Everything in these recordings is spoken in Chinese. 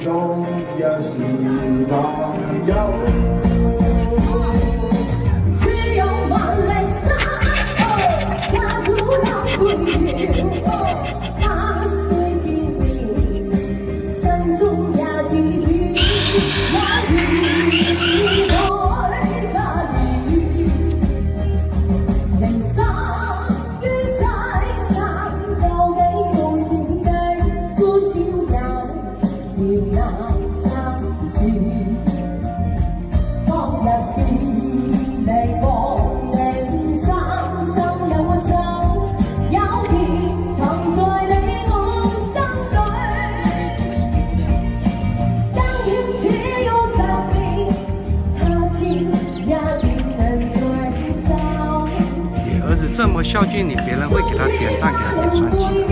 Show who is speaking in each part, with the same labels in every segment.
Speaker 1: 中也是朋友。
Speaker 2: 只有万里沙，家族老归了，他虽变变，心中也自怨，也爱家园。人生於世上，有幾個情景多少有，要難參選。當日別離忘零三生有我手，有別藏在你我心裏。當然只有責備，他朝也別能再收。
Speaker 3: 你儿子这么孝敬你，别人会给他点赞，给他点传奇的。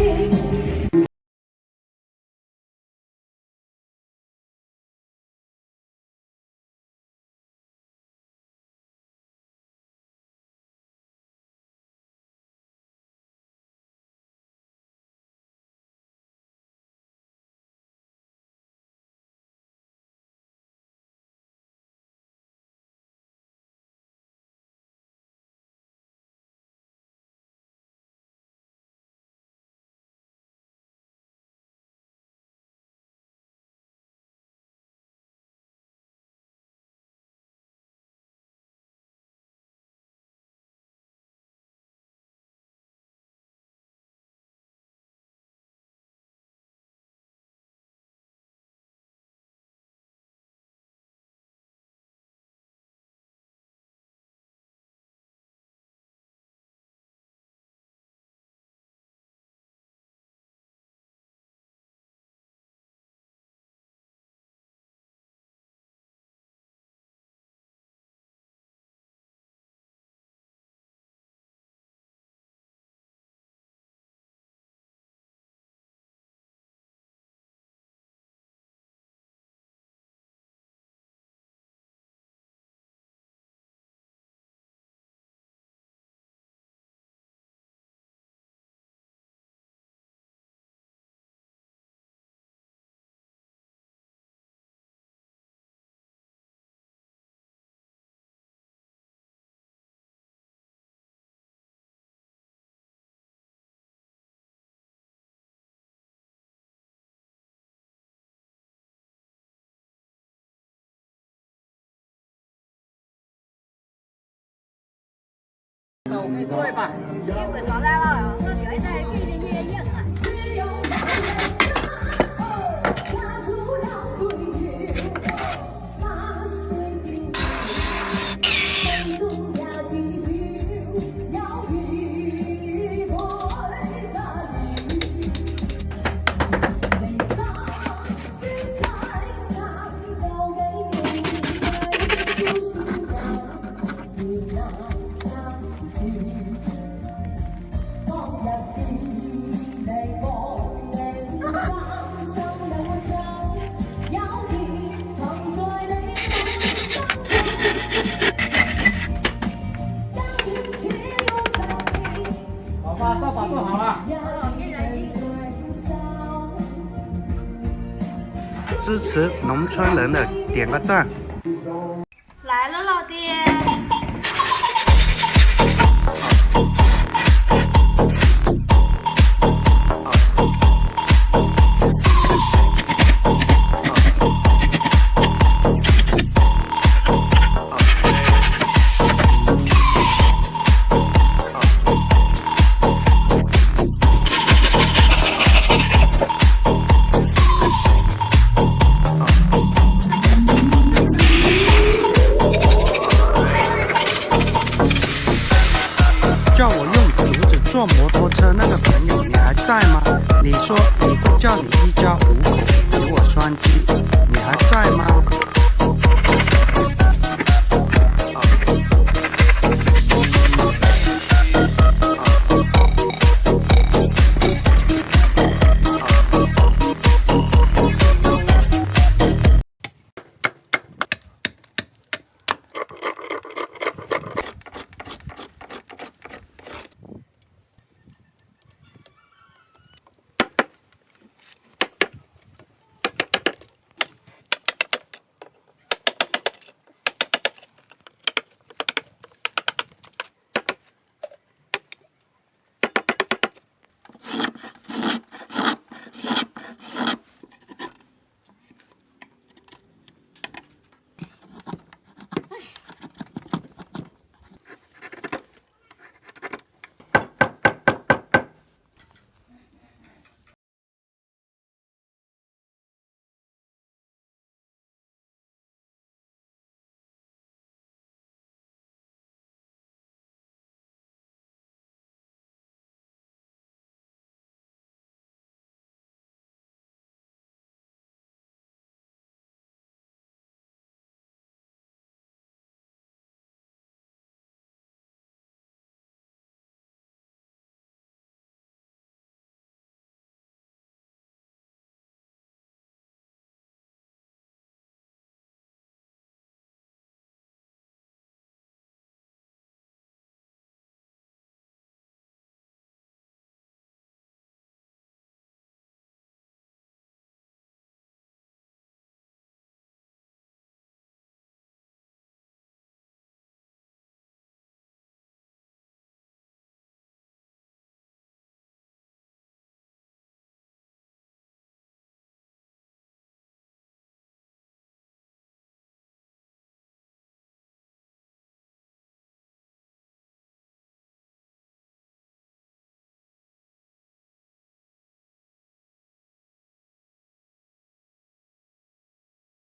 Speaker 4: 手可以做一把。一会儿回来了，我表在给人家演啊。
Speaker 3: 把扫把做好了，支持农村人的点个赞。
Speaker 4: 来了，老爹。
Speaker 3: 叫我用竹子做摩托车那个朋友，你还在吗？你说你不叫你一家五口给我双击，你还在吗？